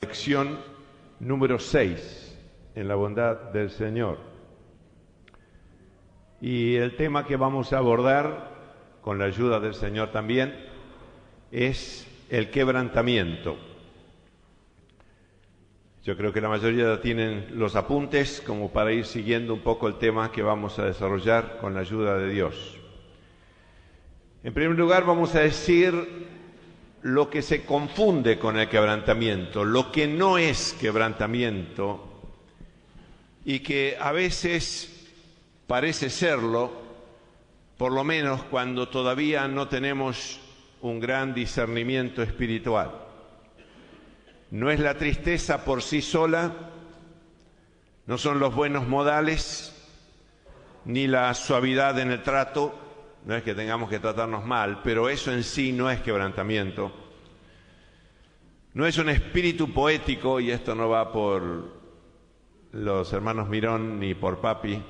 Lección número 6, en la bondad del Señor. Y el tema que vamos a abordar, con la ayuda del Señor también, es el quebrantamiento. Yo creo que la mayoría tienen los apuntes como para ir siguiendo un poco el tema que vamos a desarrollar con la ayuda de Dios. En primer lugar, vamos a decir lo que se confunde con el quebrantamiento, lo que no es quebrantamiento y que a veces parece serlo, por lo menos cuando todavía no tenemos un gran discernimiento espiritual. No es la tristeza por sí sola, no son los buenos modales, ni la suavidad en el trato. No es que tengamos que tratarnos mal, pero eso en sí no es quebrantamiento. No es un espíritu poético, y esto no va por los hermanos Mirón ni por Papi,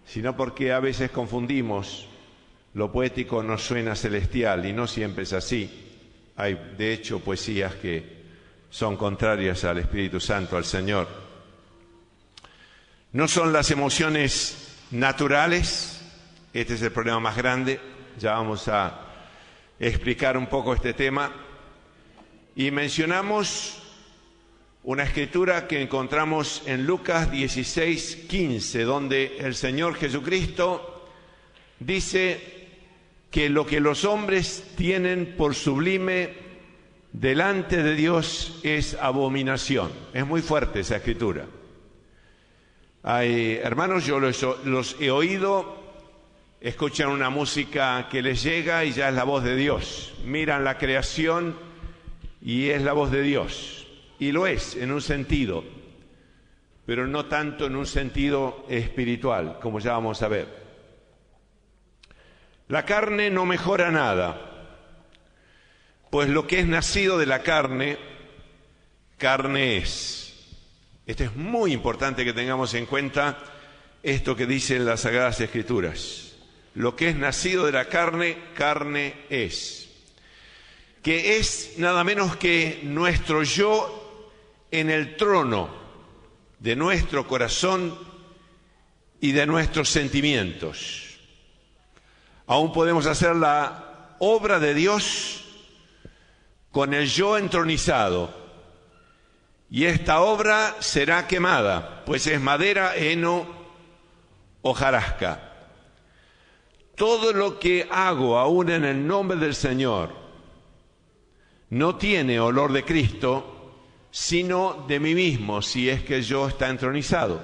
sino porque a veces confundimos. Lo poético nos suena celestial y no siempre es así. Hay, de hecho, poesías que son contrarias al Espíritu Santo, al Señor. No son las emociones naturales. Este es el problema más grande. Ya vamos a explicar un poco este tema. Y mencionamos una escritura que encontramos en Lucas 16:15, donde el Señor Jesucristo dice que lo que los hombres tienen por sublime delante de Dios es abominación. Es muy fuerte esa escritura. Hay hermanos, yo los he oído. Escuchan una música que les llega y ya es la voz de Dios. Miran la creación y es la voz de Dios. Y lo es en un sentido, pero no tanto en un sentido espiritual, como ya vamos a ver. La carne no mejora nada, pues lo que es nacido de la carne, carne es. Esto es muy importante que tengamos en cuenta esto que dicen las Sagradas Escrituras. Lo que es nacido de la carne, carne es. Que es nada menos que nuestro yo en el trono de nuestro corazón y de nuestros sentimientos. Aún podemos hacer la obra de Dios con el yo entronizado. Y esta obra será quemada, pues es madera, heno, hojarasca. Todo lo que hago aún en el nombre del Señor no tiene olor de Cristo, sino de mí mismo, si es que yo está entronizado.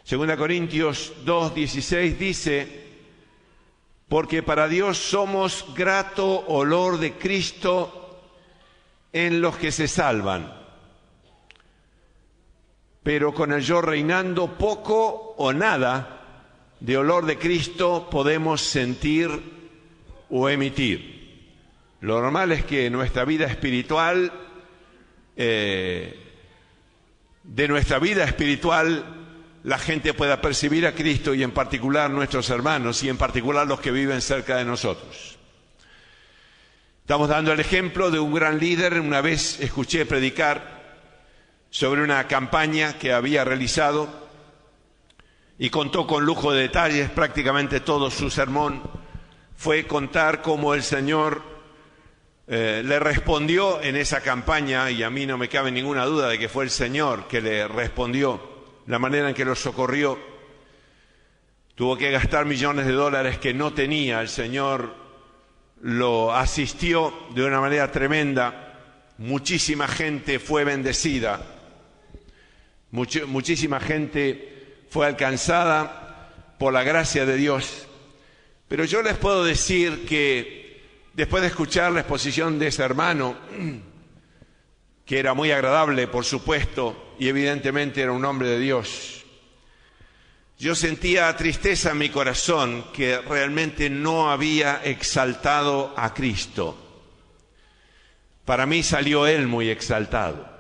2 Corintios 2:16 dice, porque para Dios somos grato olor de Cristo en los que se salvan, pero con el yo reinando poco o nada de olor de Cristo podemos sentir o emitir. Lo normal es que nuestra vida espiritual, de nuestra vida espiritual, la gente pueda percibir a Cristo y en particular nuestros hermanos y en particular los que viven cerca de nosotros. Estamos dando el ejemplo de un gran líder. Una vez escuché predicar sobre una campaña que había realizado y contó con lujo de detalles. Prácticamente todo su sermón fue contar cómo el Señor le respondió en esa campaña, y a mí no me cabe ninguna duda de que fue el Señor que le respondió, la manera en que lo socorrió. Tuvo que gastar millones de dólares que no tenía. El Señor lo asistió de una manera tremenda. Muchísima gente fue bendecida. Muchísima gente fue alcanzada por la gracia de Dios. Pero yo les puedo decir que después de escuchar la exposición de ese hermano, que era muy agradable, por supuesto, y evidentemente era un hombre de Dios, yo sentía tristeza en mi corazón que realmente no había exaltado a Cristo. Para mí salió él muy exaltado.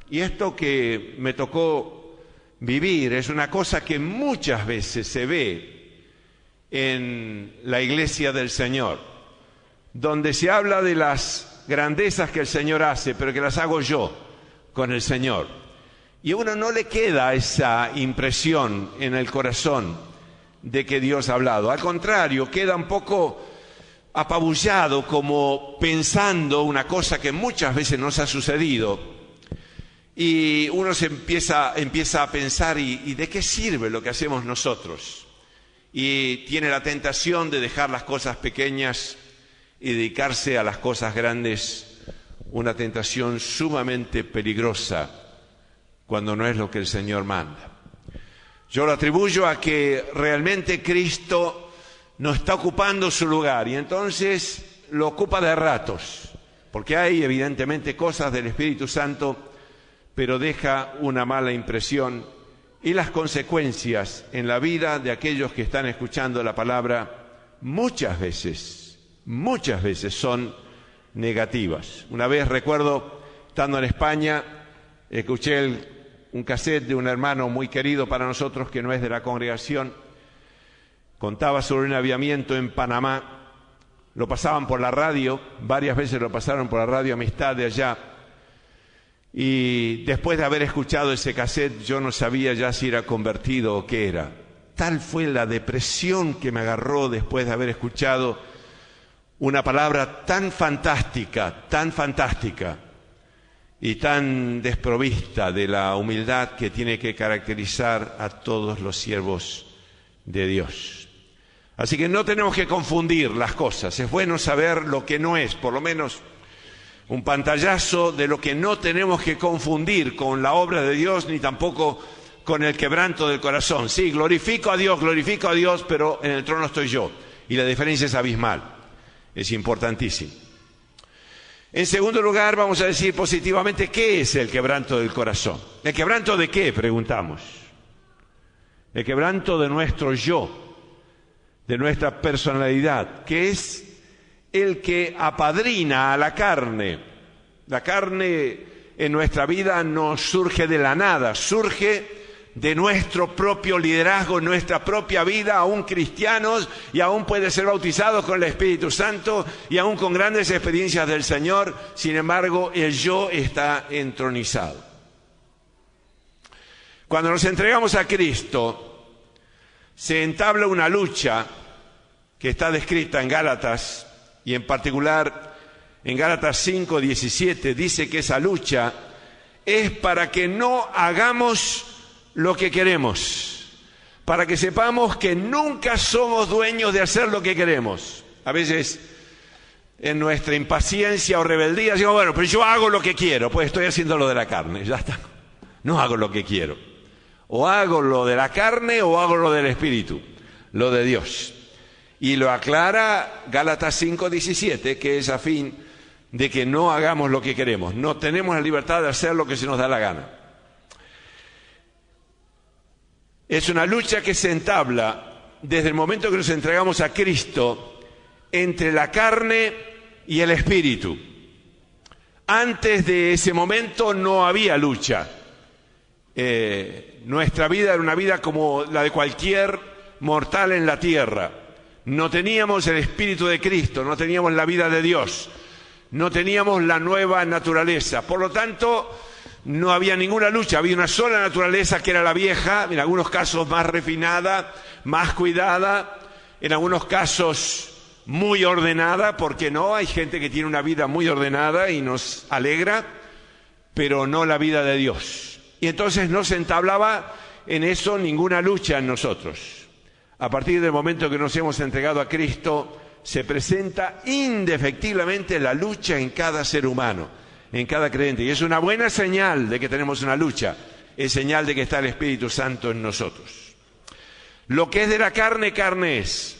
Y esto que me tocó vivir es una cosa que muchas veces se ve en la iglesia del Señor, donde se habla de las grandezas que el Señor hace, pero que las hago yo con el Señor. Y a uno no le queda esa impresión en el corazón de que Dios ha hablado. Al contrario, queda un poco apabullado, como pensando una cosa que muchas veces nos ha sucedido. Y uno se empieza a pensar, ¿y de qué sirve lo que hacemos nosotros? Y tiene la tentación de dejar las cosas pequeñas y dedicarse a las cosas grandes, una tentación sumamente peligrosa cuando no es lo que el Señor manda. Yo lo atribuyo a que realmente Cristo no está ocupando su lugar y entonces lo ocupa de ratos, porque hay evidentemente cosas del Espíritu Santo, pero deja una mala impresión y las consecuencias en la vida de aquellos que están escuchando la palabra muchas veces son negativas. Una vez recuerdo, estando en España, escuché un cassette de un hermano muy querido para nosotros que no es de la congregación. Contaba sobre un avivamiento en Panamá. Lo pasaban por la radio, varias veces lo pasaron por la radio Amistad de allá. Y después de haber escuchado ese cassette, yo no sabía ya si era convertido o qué era. Tal fue la depresión que me agarró después de haber escuchado una palabra tan fantástica y tan desprovista de la humildad que tiene que caracterizar a todos los siervos de Dios. Así que no tenemos que confundir las cosas. Es bueno saber lo que no es, por lo menos un pantallazo de lo que no tenemos que confundir con la obra de Dios, ni tampoco con el quebranto del corazón. Sí, glorifico a Dios, pero en el trono estoy yo. Y la diferencia es abismal, es importantísimo. En segundo lugar, vamos a decir positivamente, ¿qué es el quebranto del corazón? ¿El quebranto de qué? Preguntamos. El quebranto de nuestro yo, de nuestra personalidad, que es el que apadrina a la carne. La carne en nuestra vida no surge de la nada, surge de nuestro propio liderazgo, nuestra propia vida, aún cristianos, y aún puede ser bautizados con el Espíritu Santo, y aún con grandes experiencias del Señor. Sin embargo, el yo está entronizado. Cuando nos entregamos a Cristo, se entabla una lucha que está descrita en Gálatas, y en particular en Gálatas 5:17 dice que esa lucha es para que no hagamos lo que queremos, para que sepamos que nunca somos dueños de hacer lo que queremos. A veces en nuestra impaciencia o rebeldía decimos, bueno, pero yo hago lo que quiero, pues estoy haciendo lo de la carne, ya está, no hago lo que quiero. O hago lo de la carne o hago lo del Espíritu, lo de Dios. Y lo aclara Gálatas 5:17, que es a fin de que no hagamos lo que queremos. No tenemos la libertad de hacer lo que se nos da la gana. Es una lucha que se entabla desde el momento que nos entregamos a Cristo entre la carne y el Espíritu. Antes de ese momento no había lucha. Nuestra vida era una vida como la de cualquier mortal en la tierra. No teníamos el Espíritu de Cristo, no teníamos la vida de Dios, no teníamos la nueva naturaleza. Por lo tanto, no había ninguna lucha, había una sola naturaleza que era la vieja, en algunos casos más refinada, más cuidada, en algunos casos muy ordenada, porque no, hay gente que tiene una vida muy ordenada y nos alegra, pero no la vida de Dios. Y entonces no se entablaba en eso ninguna lucha en nosotros. A partir del momento que nos hemos entregado a Cristo, se presenta indefectiblemente la lucha en cada ser humano, en cada creyente. Y es una buena señal de que tenemos una lucha, es señal de que está el Espíritu Santo en nosotros. Lo que es de la carne, carne es.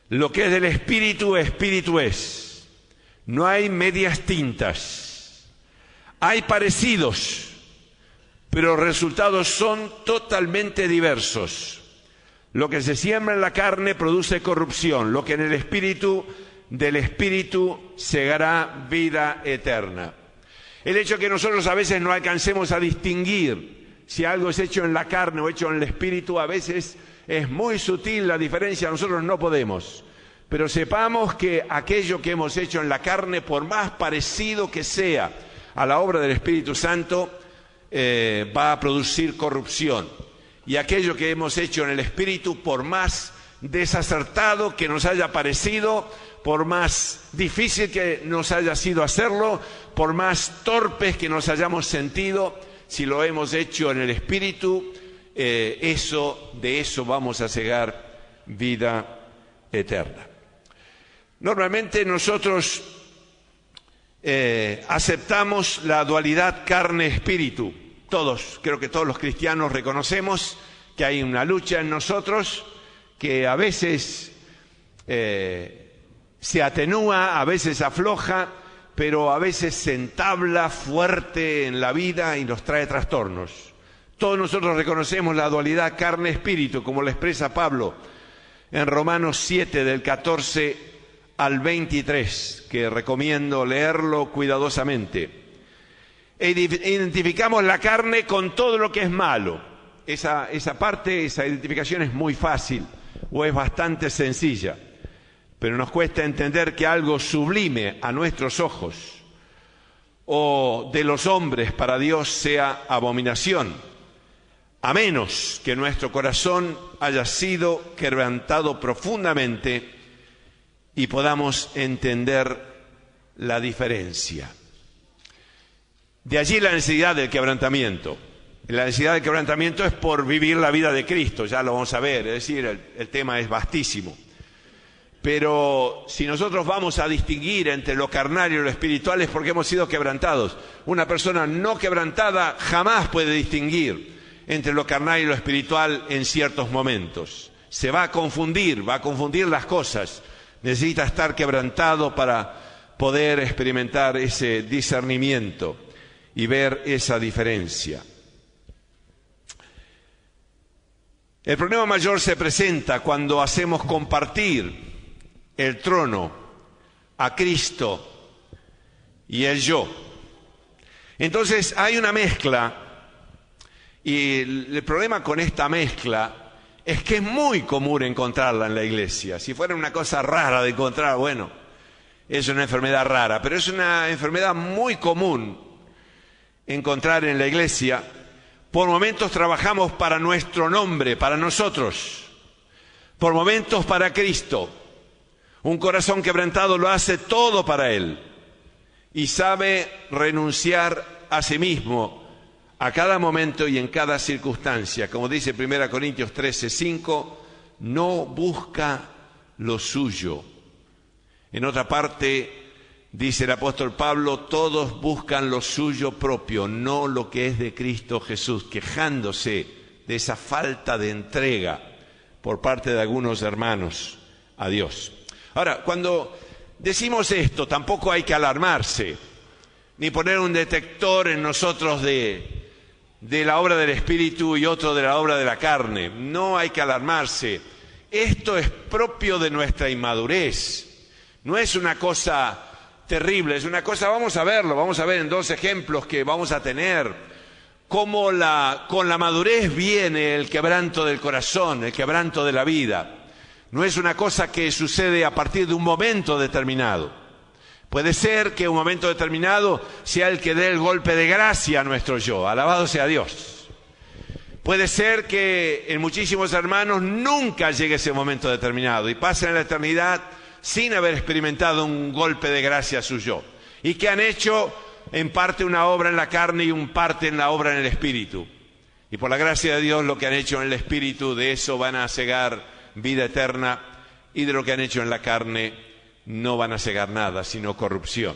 Lo que es del Espíritu, Espíritu es. No hay medias tintas. Hay parecidos, pero los resultados son totalmente diversos. Lo que se siembra en la carne produce corrupción, lo que en el Espíritu, del Espíritu segará vida eterna. El hecho de que nosotros a veces no alcancemos a distinguir si algo es hecho en la carne o hecho en el Espíritu, a veces es muy sutil la diferencia, nosotros no podemos. Pero sepamos que aquello que hemos hecho en la carne, por más parecido que sea a la obra del Espíritu Santo, va a producir corrupción. Y aquello que hemos hecho en el Espíritu, por más desacertado que nos haya parecido, por más difícil que nos haya sido hacerlo, por más torpes que nos hayamos sentido, si lo hemos hecho en el Espíritu, de eso vamos a cegar vida eterna. Normalmente nosotros aceptamos la dualidad carne-espíritu. Creo que todos los cristianos reconocemos que hay una lucha en nosotros que a veces se atenúa, a veces afloja, pero a veces se entabla fuerte en la vida y nos trae trastornos. Todos nosotros reconocemos la dualidad carne-espíritu, como lo expresa Pablo en Romanos 7, del 14 al 23, que recomiendo leerlo cuidadosamente. Identificamos la carne con todo lo que es malo. Esa identificación es muy fácil o es bastante sencilla, pero nos cuesta entender que algo sublime a nuestros ojos o de los hombres para Dios sea abominación, a menos que nuestro corazón haya sido quebrantado profundamente y podamos entender la diferencia. De allí la necesidad del quebrantamiento. La necesidad del quebrantamiento es por vivir la vida de Cristo, ya lo vamos a ver, es decir, el tema es vastísimo. Pero si nosotros vamos a distinguir entre lo carnal y lo espiritual es porque hemos sido quebrantados. Una persona no quebrantada jamás puede distinguir entre lo carnal y lo espiritual en ciertos momentos. Se va a confundir las cosas. Necesita estar quebrantado para poder experimentar ese discernimiento y ver esa diferencia. El problema mayor se presenta cuando hacemos compartir el trono a Cristo y el yo. Entonces hay una mezcla, y el problema con esta mezcla es que es muy común encontrarla en la iglesia. Si fuera una cosa rara de encontrar, bueno, es una enfermedad rara, pero es una enfermedad muy común encontrar en la iglesia. Por momentos trabajamos para nuestro nombre, para nosotros, por momentos para Cristo. Un corazón quebrantado lo hace todo para Él y sabe renunciar a sí mismo a cada momento y en cada circunstancia. Como dice 1 Corintios 13:5, no busca lo suyo. En otra parte dice el apóstol Pablo, todos buscan lo suyo propio, no lo que es de Cristo Jesús, quejándose de esa falta de entrega por parte de algunos hermanos a Dios. Ahora, cuando decimos esto, tampoco hay que alarmarse, ni poner un detector en nosotros de la obra del Espíritu y otro de la obra de la carne. No hay que alarmarse. Esto es propio de nuestra inmadurez. No es una cosa terrible, es una cosa, vamos a verlo, vamos a ver en 2 ejemplos que vamos a tener, cómo con la madurez viene el quebranto del corazón, el quebranto de la vida. No es una cosa que sucede a partir de un momento determinado. Puede ser que un momento determinado sea el que dé el golpe de gracia a nuestro yo, alabado sea Dios. Puede ser que en muchísimos hermanos nunca llegue ese momento determinado y pasen la eternidad sin haber experimentado un golpe de gracia a su yo, y que han hecho en parte una obra en la carne y un parte en la obra en el Espíritu. Y por la gracia de Dios lo que han hecho en el Espíritu, de eso van a cegar vida eterna, y de lo que han hecho en la carne no van a cegar nada, sino corrupción.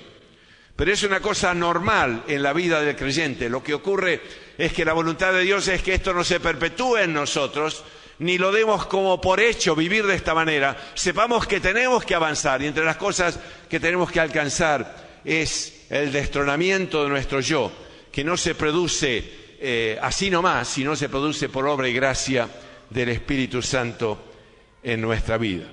Pero es una cosa normal en la vida del creyente. Lo que ocurre es que la voluntad de Dios es que esto no se perpetúe en nosotros, ni lo demos como por hecho vivir de esta manera. Sepamos que tenemos que avanzar, y entre las cosas que tenemos que alcanzar es el destronamiento de nuestro yo, que no se produce así nomás, sino se produce por obra y gracia del Espíritu Santo en nuestra vida.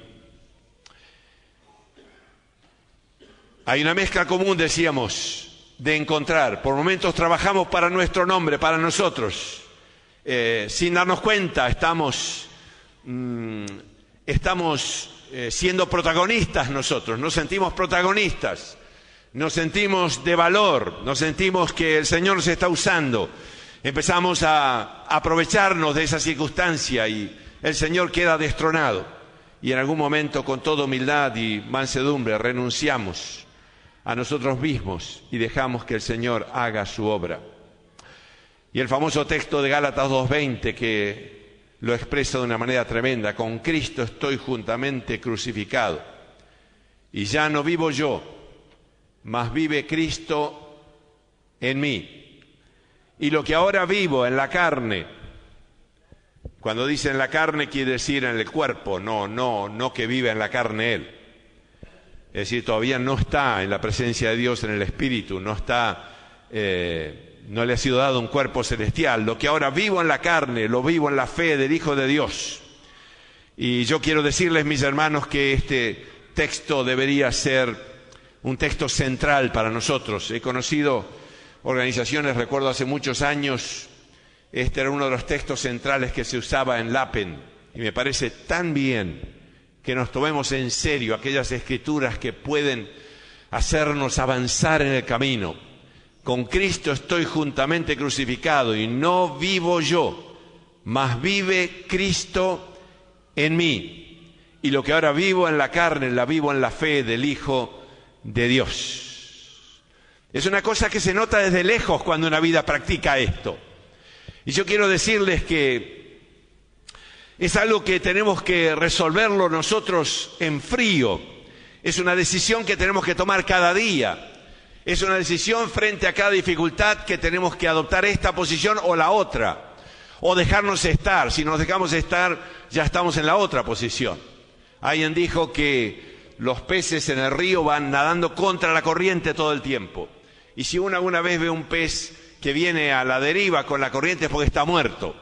Hay una mezcla común, decíamos, de encontrar. Por momentos trabajamos para nuestro nombre, para nosotros. Sin darnos cuenta, estamos siendo protagonistas nosotros, nos sentimos protagonistas, nos sentimos de valor, nos sentimos que el Señor nos está usando, empezamos a aprovecharnos de esa circunstancia y el Señor queda destronado. Y en algún momento, con toda humildad y mansedumbre, renunciamos a nosotros mismos y dejamos que el Señor haga su obra. Y el famoso texto de Gálatas 2:20 que lo expresa de una manera tremenda: con Cristo estoy juntamente crucificado, y ya no vivo yo, mas vive Cristo en mí. Y lo que ahora vivo en la carne, cuando dice en la carne quiere decir en el cuerpo, no que vive en la carne Él. Es decir, todavía no está en la presencia de Dios en el Espíritu, no le ha sido dado un cuerpo celestial. Lo que ahora vivo en la carne, lo vivo en la fe del Hijo de Dios. Y yo quiero decirles, mis hermanos, que este texto debería ser un texto central para nosotros. He conocido organizaciones, recuerdo hace muchos años, este era uno de los textos centrales que se usaba en Lapen, y me parece tan bien que nos tomemos en serio aquellas escrituras que pueden hacernos avanzar en el camino. Con Cristo estoy juntamente crucificado, y no vivo yo, mas vive Cristo en mí. Y lo que ahora vivo en la carne, la vivo en la fe del Hijo de Dios. Es una cosa que se nota desde lejos cuando una vida practica esto. Y yo quiero decirles que es algo que tenemos que resolverlo nosotros en frío. Es una decisión que tenemos que tomar cada día. Es una decisión frente a cada dificultad que tenemos que adoptar esta posición o la otra. O dejarnos estar. Si nos dejamos estar, ya estamos en la otra posición. Alguien dijo que los peces en el río van nadando contra la corriente todo el tiempo. Y si uno alguna vez ve un pez que viene a la deriva con la corriente es porque está muerto.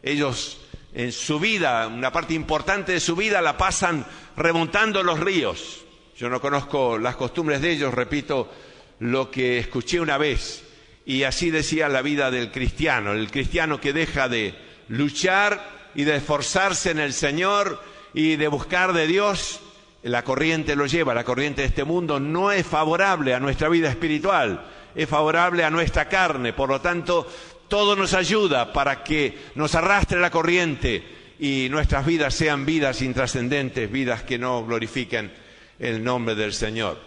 Ellos en su vida, una parte importante de su vida la pasan remontando los ríos. Yo no conozco las costumbres de ellos, repito lo que escuché una vez. Y así decía la vida del cristiano, el cristiano que deja de luchar y de esforzarse en el Señor y de buscar de Dios, la corriente lo lleva. La corriente de este mundo no es favorable a nuestra vida espiritual, es favorable a nuestra carne. Por lo tanto, todo nos ayuda para que nos arrastre la corriente y nuestras vidas sean vidas intrascendentes, vidas que no glorifiquen el nombre del Señor.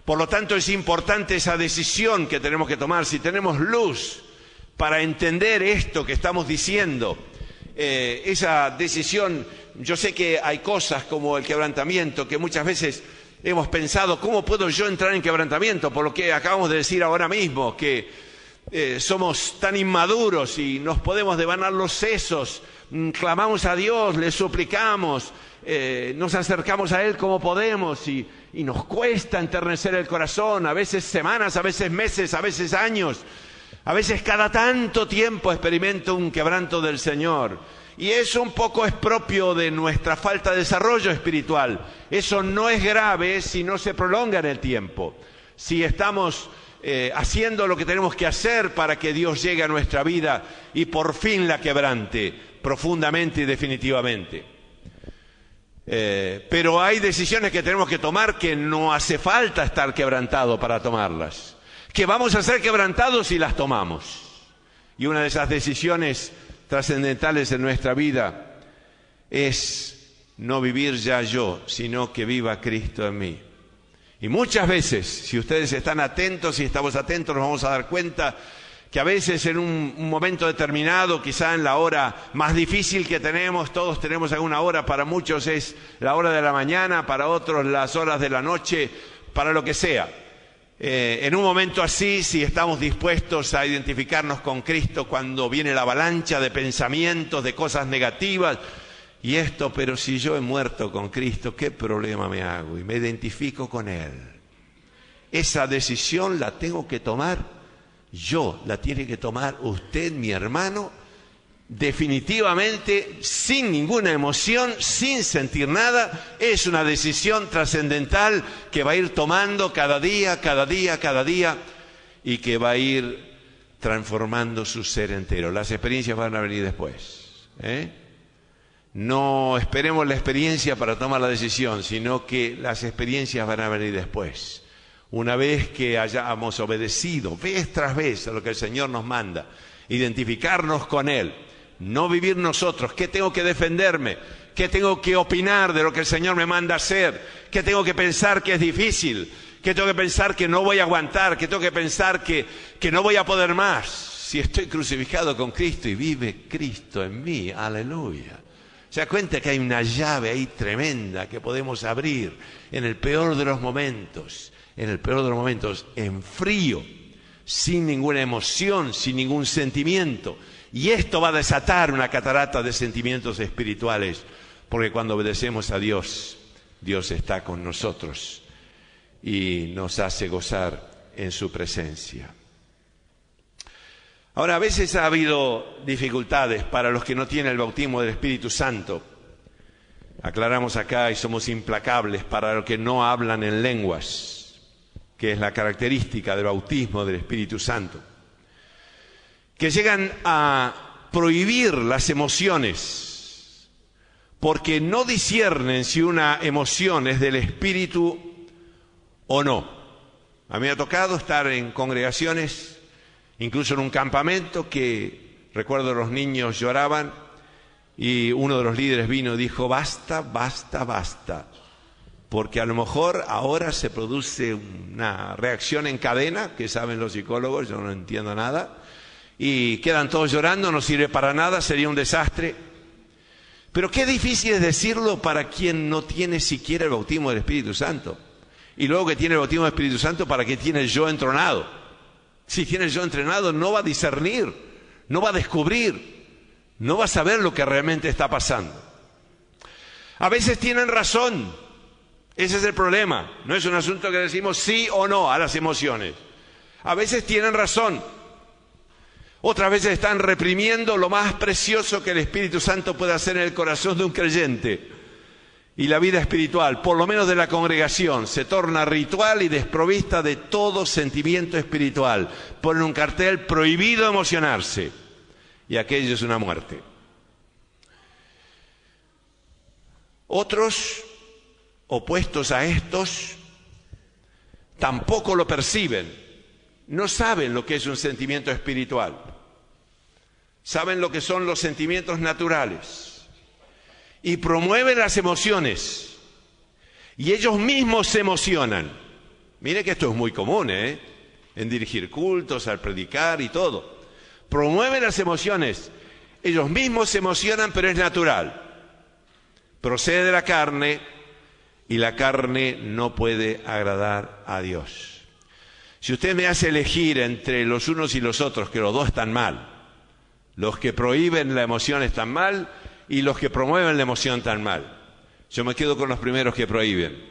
Por lo tanto, es importante esa decisión que tenemos que tomar. Si tenemos luz para entender esto que estamos diciendo, esa decisión, yo sé que hay cosas como el quebrantamiento que muchas veces hemos pensado, ¿cómo puedo yo entrar en quebrantamiento? Por lo que acabamos de decir ahora mismo, que somos tan inmaduros y nos podemos devanar los sesos, clamamos a Dios, le suplicamos, nos acercamos a Él como podemos y nos cuesta enternecer el corazón, a veces semanas, a veces meses, a veces años, a veces cada tanto tiempo experimento un quebranto del Señor. Y eso un poco es propio de nuestra falta de desarrollo espiritual. Eso no es grave si no se prolonga en el tiempo. Si estamos haciendo lo que tenemos que hacer para que Dios llegue a nuestra vida y por fin la quebrante profundamente y definitivamente. Pero hay decisiones que tenemos que tomar que no hace falta estar quebrantado para tomarlas. Que vamos a ser quebrantados si las tomamos. Y una de esas decisiones trascendentales en nuestra vida es no vivir ya yo, sino que viva Cristo en mí. Y muchas veces, si ustedes están atentos y estamos atentos, nos vamos a dar cuenta que a veces en un momento determinado, quizá en la hora más difícil que tenemos, todos tenemos alguna hora, para muchos es la hora de la mañana, para otros las horas de la noche, para lo que sea. En un momento así, si estamos dispuestos a identificarnos con Cristo cuando viene la avalancha de pensamientos, de cosas negativas, y esto, pero si yo he muerto con Cristo, ¿qué problema me hago? Y me identifico con Él. Esa decisión la tengo que tomar yo, la tiene que tomar usted, mi hermano, definitivamente, sin ninguna emoción, sin sentir nada. Es una decisión trascendental que va a ir tomando cada día, y que va a ir transformando su ser entero. Las experiencias van a venir después, No esperemos la experiencia para tomar la decisión, sino que las experiencias van a venir después. Una vez que hayamos obedecido vez tras vez a lo que el Señor nos manda, identificarnos con Él, no vivir nosotros. ¿Qué tengo que defenderme? ¿Qué tengo que opinar de lo que el Señor me manda hacer? ¿Qué tengo que pensar que es difícil? ¿Qué tengo que pensar que no voy a aguantar? ¿Qué tengo que pensar que no voy a poder más? Si estoy crucificado con Cristo y vive Cristo en mí, aleluya. ¿Se da cuenta que hay una llave ahí tremenda que podemos abrir en el peor de los momentos? En el peor de los momentos, en frío, sin ninguna emoción, sin ningún sentimiento. Y esto va a desatar una catarata de sentimientos espirituales, porque cuando obedecemos a Dios, Dios está con nosotros y nos hace gozar en su presencia. Ahora, a veces ha habido dificultades para los que no tienen el bautismo del Espíritu Santo. Aclaramos acá y somos implacables para los que no hablan en lenguas, que es la característica del bautismo del Espíritu Santo, que llegan a prohibir las emociones porque no disciernen si una emoción es del Espíritu o no. A mí me ha tocado estar en congregaciones, incluso en un campamento, que recuerdo los niños lloraban y uno de los líderes vino y dijo: basta, basta, basta, porque a lo mejor ahora se produce una reacción en cadena, que saben los psicólogos, yo no entiendo nada, y quedan todos llorando, no sirve para nada, sería un desastre. Pero qué difícil es decirlo para quien no tiene siquiera el bautismo del Espíritu Santo. Y luego que tiene el bautismo del Espíritu Santo, para quien tiene el yo entronado. Si tiene el yo entrenado, no va a discernir, no va a descubrir, no va a saber lo que realmente está pasando. A veces tienen razón, ese es el problema. No es un asunto que decimos sí o no a las emociones. A veces tienen razón. Otras veces están reprimiendo lo más precioso que el Espíritu Santo puede hacer en el corazón de un creyente. Y la vida espiritual, por lo menos de la congregación, se torna ritual y desprovista de todo sentimiento espiritual. Ponen un cartel: prohibido emocionarse. Y aquello es una muerte. Otros, opuestos a estos, tampoco lo perciben. No saben lo que es un sentimiento espiritual. Saben lo que son los sentimientos naturales. Y promueven las emociones. Y ellos mismos se emocionan. Mire que esto es muy común, en dirigir cultos, al predicar y todo. Promueven las emociones. Ellos mismos se emocionan, pero es natural. Procede de la carne y la carne no puede agradar a Dios. Si usted me hace elegir entre los unos y los otros, que los dos están mal, los que prohíben la emoción están mal y los que promueven la emoción están mal. Yo me quedo con los primeros que prohíben,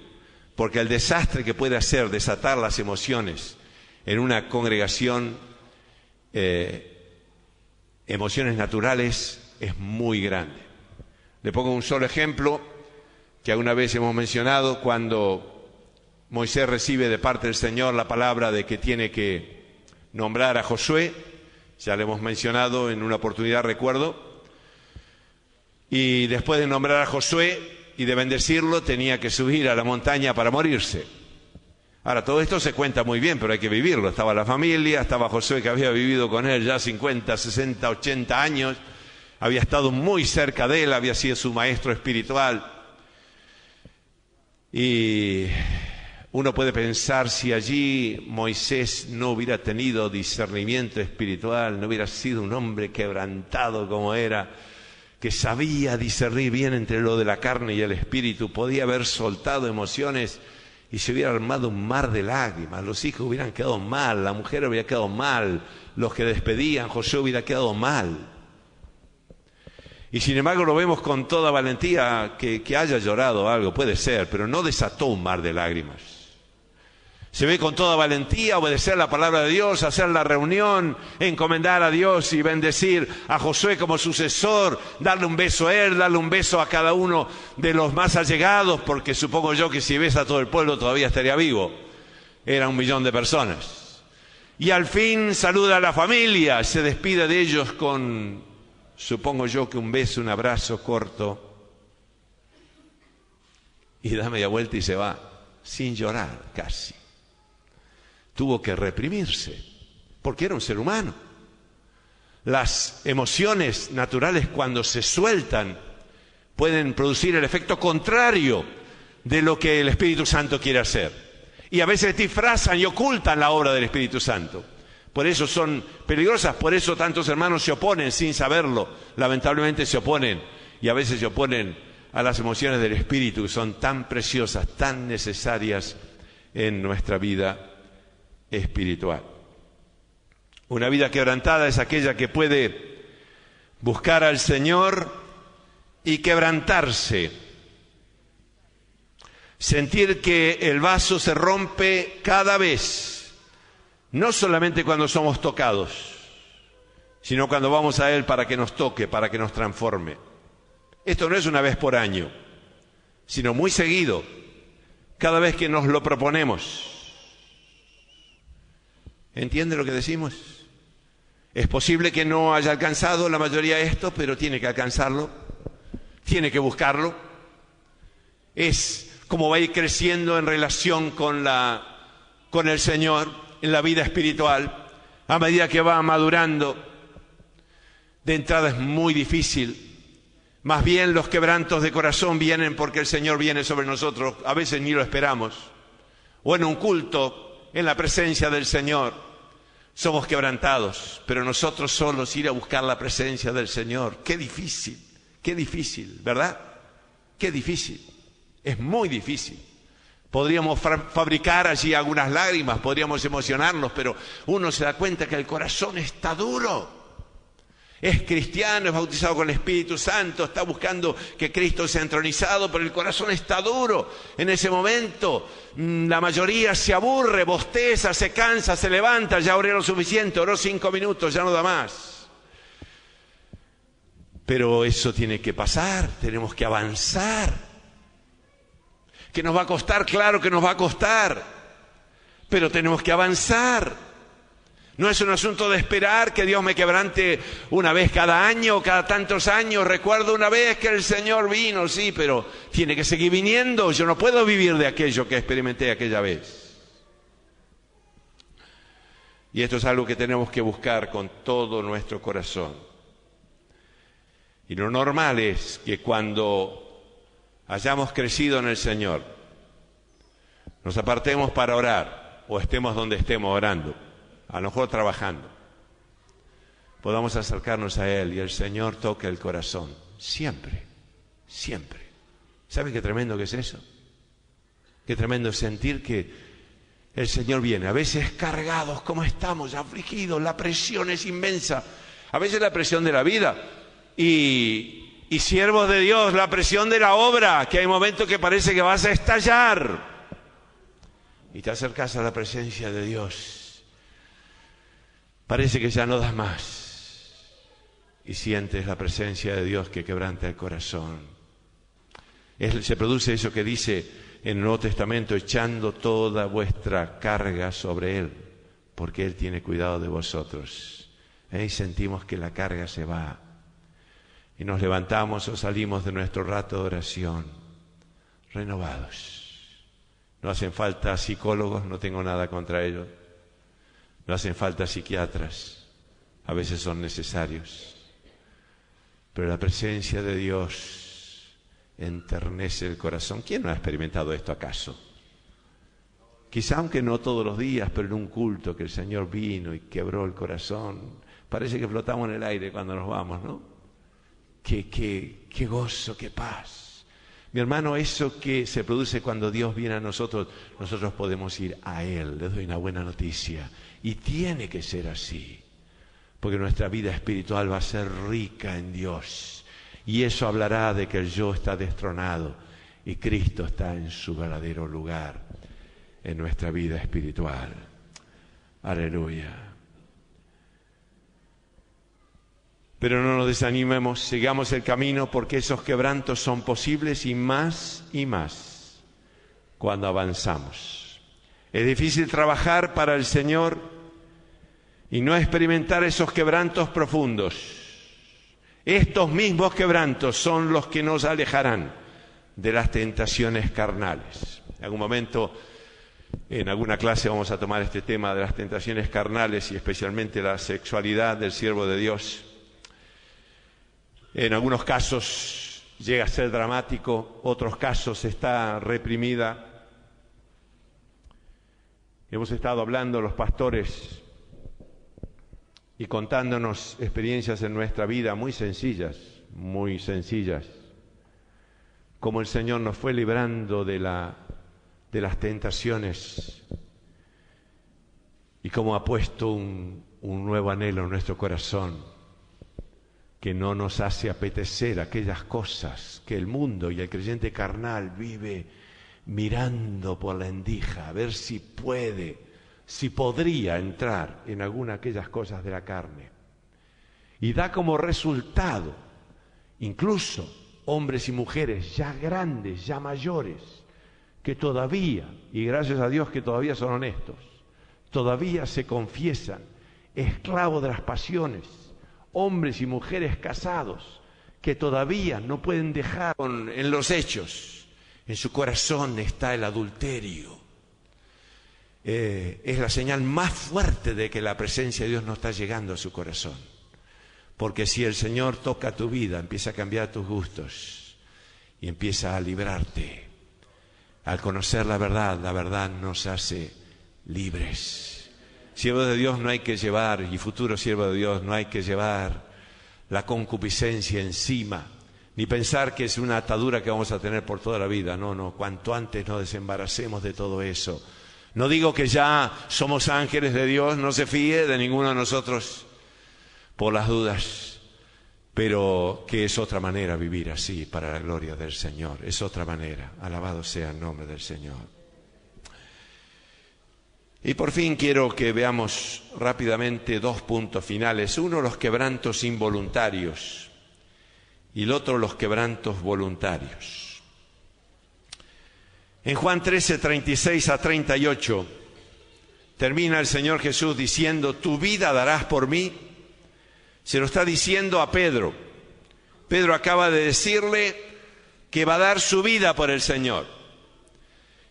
porque el desastre que puede hacer desatar las emociones en una congregación, emociones naturales, es muy grande. Le pongo un solo ejemplo que alguna vez hemos mencionado, cuando Moisés recibe de parte del Señor la palabra de que tiene que nombrar a Josué. Ya lo hemos mencionado en una oportunidad, recuerdo. Y después de nombrar a Josué y de bendecirlo, tenía que subir a la montaña para morirse. Ahora, todo esto se cuenta muy bien, pero hay que vivirlo. Estaba la familia, estaba Josué, que había vivido con él ya 50, 60, 80 años. Había estado muy cerca de él, había sido su maestro espiritual. Y uno puede pensar, si allí Moisés no hubiera tenido discernimiento espiritual, no hubiera sido un hombre quebrantado como era, que sabía discernir bien entre lo de la carne y el espíritu, podía haber soltado emociones y se hubiera armado un mar de lágrimas. Los hijos hubieran quedado mal, la mujer hubiera quedado mal, los que despedían, Josué hubiera quedado mal. Y sin embargo lo vemos con toda valentía, que haya llorado algo, puede ser, pero no desató un mar de lágrimas. Se ve con toda valentía obedecer la palabra de Dios, hacer la reunión, encomendar a Dios y bendecir a Josué como sucesor, darle un beso a él, darle un beso a cada uno de los más allegados, porque supongo yo que si besa a todo el pueblo todavía estaría vivo. Era 1 millón de personas. Y al fin saluda a la familia, se despide de ellos con, supongo yo, que un beso, un abrazo corto. y da media vuelta y se va, sin llorar casi. Tuvo que reprimirse, porque era un ser humano. Las emociones naturales, cuando se sueltan, pueden producir el efecto contrario de lo que el Espíritu Santo quiere hacer. Y a veces disfrazan y ocultan la obra del Espíritu Santo. Por eso son peligrosas, por eso tantos hermanos se oponen sin saberlo. Lamentablemente se oponen, y a veces se oponen a las emociones del Espíritu, que son tan preciosas, tan necesarias en nuestra vida espiritual. Una vida quebrantada es aquella que puede buscar al Señor y quebrantarse. Sentir que el vaso se rompe cada vez, no solamente cuando somos tocados, sino cuando vamos a Él para que nos toque, para que nos transforme. Esto no es una vez por año, sino muy seguido, cada vez que nos lo proponemos. ¿Entiende lo que decimos? Es posible que no haya alcanzado la mayoría de esto, pero tiene que alcanzarlo, tiene que buscarlo. Es como va a ir creciendo en relación con el Señor en la vida espiritual, a medida que va madurando. De entrada es muy difícil. Más bien los quebrantos de corazón vienen porque el Señor viene sobre nosotros, a veces ni lo esperamos. O en un culto, en la presencia del Señor, somos quebrantados, pero nosotros solos ir a buscar la presencia del Señor. Qué difícil, ¿verdad? Qué difícil, es muy difícil. Podríamos fabricar allí algunas lágrimas, podríamos emocionarnos, pero uno se da cuenta que el corazón está duro. Es cristiano, es bautizado con el Espíritu Santo, está buscando que Cristo sea entronizado, pero el corazón está duro. En ese momento la mayoría se aburre, bosteza, se cansa, se levanta, ya oré lo suficiente, oró 5 minutos, ya no da más. Pero eso tiene que pasar, tenemos que avanzar. ¿Que nos va a costar? Claro que nos va a costar, pero tenemos que avanzar. No es un asunto de esperar que Dios me quebrante una vez cada año o cada tantos años. Recuerdo una vez que el Señor vino, sí, pero tiene que seguir viniendo. Yo no puedo vivir de aquello que experimenté aquella vez. Y esto es algo que tenemos que buscar con todo nuestro corazón. Y lo normal es que cuando hayamos crecido en el Señor, nos apartemos para orar o estemos donde estemos orando, a lo mejor trabajando, podamos acercarnos a Él y el Señor toque el corazón, siempre, siempre. ¿Saben qué tremendo que es eso? Qué tremendo es sentir que el Señor viene, a veces cargados como estamos, afligidos, la presión es inmensa, a veces la presión de la vida y siervos de Dios, la presión de la obra, que hay momentos que parece que vas a estallar y te acercas a la presencia de Dios. Parece que ya no das más y sientes la presencia de Dios que quebranta el corazón. Se produce eso que dice en el Nuevo Testamento, echando toda vuestra carga sobre Él, porque Él tiene cuidado de vosotros. Y sentimos que la carga se va y nos levantamos o salimos de nuestro rato de oración renovados. No hacen falta psicólogos, no tengo nada contra ellos. No hacen falta psiquiatras, a veces son necesarios. Pero la presencia de Dios enternece el corazón. ¿Quién no ha experimentado esto acaso? Quizá aunque no todos los días, pero en un culto que el Señor vino y quebró el corazón. Parece que flotamos en el aire cuando nos vamos, ¿no? Qué gozo, qué paz. Mi hermano, eso que se produce cuando Dios viene a nosotros, nosotros podemos ir a Él. Les doy una buena noticia. Y tiene que ser así, porque nuestra vida espiritual va a ser rica en Dios. Y eso hablará de que el yo está destronado y Cristo está en su verdadero lugar en nuestra vida espiritual. Aleluya. Pero no nos desanimemos, sigamos el camino, porque esos quebrantos son posibles y más cuando avanzamos. Es difícil trabajar para el Señor y no experimentar esos quebrantos profundos. Estos mismos quebrantos son los que nos alejarán de las tentaciones carnales. En algún momento, en alguna clase vamos a tomar este tema de las tentaciones carnales y especialmente la sexualidad del siervo de Dios. En algunos casos llega a ser dramático, otros casos está reprimida. Hemos estado hablando los pastores y contándonos experiencias en nuestra vida muy sencillas, como el Señor nos fue librando de las tentaciones y cómo ha puesto un nuevo anhelo en nuestro corazón que no nos hace apetecer aquellas cosas que el mundo y el creyente carnal vive mirando por la endija, a ver si podría entrar en alguna de aquellas cosas de la carne. Y da como resultado, incluso hombres y mujeres ya grandes, ya mayores, que todavía, y gracias a Dios que todavía son honestos, todavía se confiesan esclavos de las pasiones, hombres y mujeres casados, que todavía no pueden dejar en los hechos. En su corazón está el adulterio. Es la señal más fuerte de que la presencia de Dios no está llegando a su corazón. Porque si el Señor toca tu vida, empieza a cambiar tus gustos y empieza a librarte. Al conocer la verdad nos hace libres. Siervo de Dios no hay que llevar, y futuro siervo de Dios, no hay que llevar la concupiscencia encima, ni pensar que es una atadura que vamos a tener por toda la vida. No, cuanto antes nos desembaracemos de todo eso. No digo que ya somos ángeles de Dios, no se fíe de ninguno de nosotros por las dudas, pero que es otra manera vivir así para la gloria del Señor, es otra manera. Alabado sea el nombre del Señor. Y por fin quiero que veamos rápidamente dos puntos finales. Uno, los quebrantos involuntarios, y el otro, los quebrantos voluntarios. En Juan 13, 36 a 38, termina el Señor Jesús diciendo: tu vida darás por mí. Se lo está diciendo a Pedro. Pedro acaba de decirle que va a dar su vida por el Señor.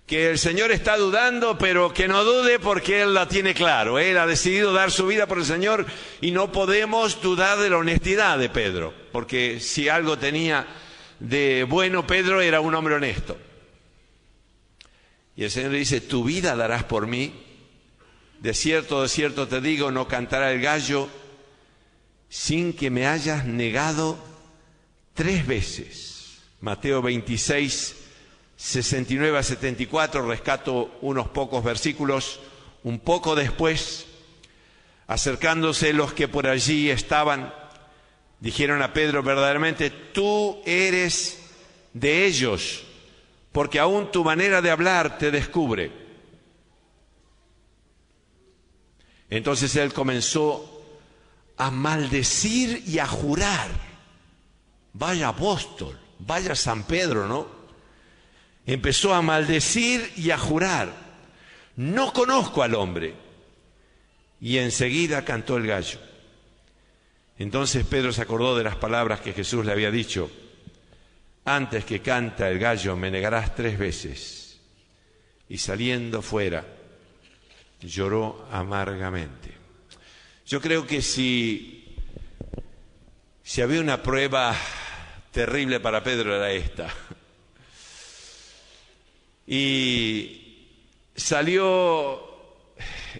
Que el Señor está dudando, pero que no dude porque Él la tiene claro. Él ha decidido dar su vida por el Señor y no podemos dudar de la honestidad de Pedro. Porque si algo tenía de bueno Pedro, era un hombre honesto. Y el Señor le dice: tu vida darás por mí. De cierto te digo, no cantará el gallo sin que me hayas negado 3 veces. Mateo 26, 69 a 74, rescato unos pocos versículos. Un poco después, acercándose los que por allí estaban, dijeron a Pedro: verdaderamente tú eres de ellos, porque aún tu manera de hablar te descubre. Entonces él comenzó a maldecir y a jurar. Vaya apóstol, vaya San Pedro, ¿no? Empezó a maldecir y a jurar: no conozco al hombre. Y enseguida cantó el gallo. Entonces Pedro se acordó de las palabras que Jesús le había dicho: antes que canta el gallo me negarás 3 veces. Y saliendo fuera, lloró amargamente. Yo creo que si había una prueba terrible para Pedro, era esta. Y salió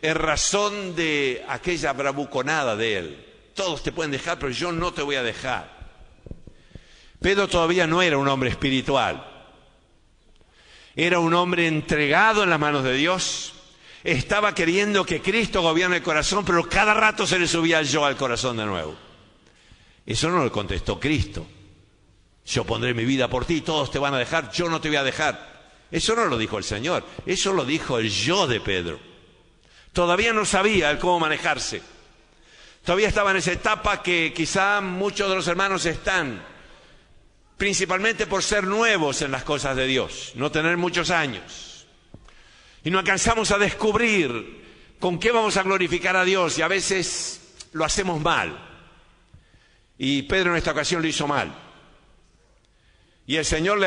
en razón de aquella bravuconada de él: todos te pueden dejar, pero yo no te voy a dejar. Pedro todavía no era un hombre espiritual. Era un hombre entregado en las manos de Dios. Estaba queriendo que Cristo gobierne el corazón, pero cada rato se le subía el yo al corazón de nuevo. Eso no lo contestó Cristo. Yo pondré mi vida por ti, todos te van a dejar, yo no te voy a dejar. Eso no lo dijo el Señor, eso lo dijo el yo de Pedro. Todavía no sabía el cómo manejarse. Todavía estaba en esa etapa que quizá muchos de los hermanos están, principalmente por ser nuevos en las cosas de Dios, no tener muchos años. Y no alcanzamos a descubrir con qué vamos a glorificar a Dios, y a veces lo hacemos mal. Y Pedro en esta ocasión lo hizo mal. Y el Señor le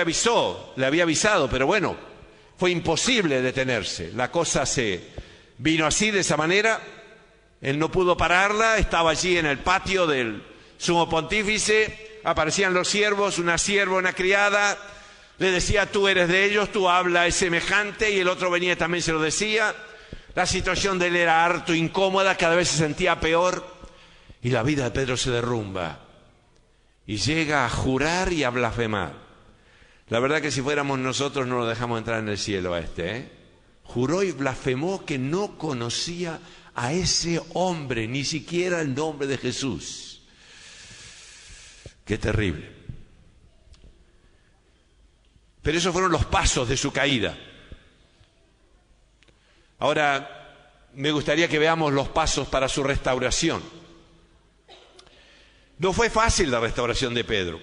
había avisado, pero bueno, fue imposible detenerse. La cosa se vino así, de esa manera. Él no pudo pararla, estaba allí en el patio del sumo pontífice, aparecían los siervos, una sierva, una criada, le decía: tú eres de ellos, tu habla es semejante, y el otro venía y también se lo decía. La situación de él era harto incómoda, cada vez se sentía peor, y la vida de Pedro se derrumba, y llega a jurar y a blasfemar. La verdad que si fuéramos nosotros no lo dejamos entrar en el cielo a este, Juró y blasfemó que no conocía a ese hombre, ni siquiera el nombre de Jesús. Qué terrible. Pero esos fueron los pasos de su caída. Ahora, me gustaría que veamos los pasos para su restauración. No fue fácil la restauración de Pedro.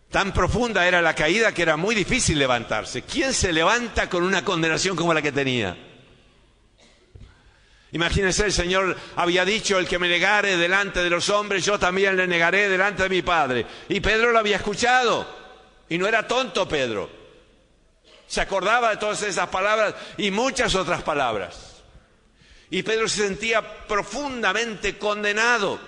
Tan profunda era la caída que era muy difícil levantarse. ¿Quién se levanta con una condenación como la que tenía? Imagínense, el Señor había dicho: el que me negare delante de los hombres, yo también le negaré delante de mi Padre. Y Pedro lo había escuchado. Y no era tonto Pedro. Se acordaba de todas esas palabras y muchas otras palabras. Y Pedro se sentía profundamente condenado.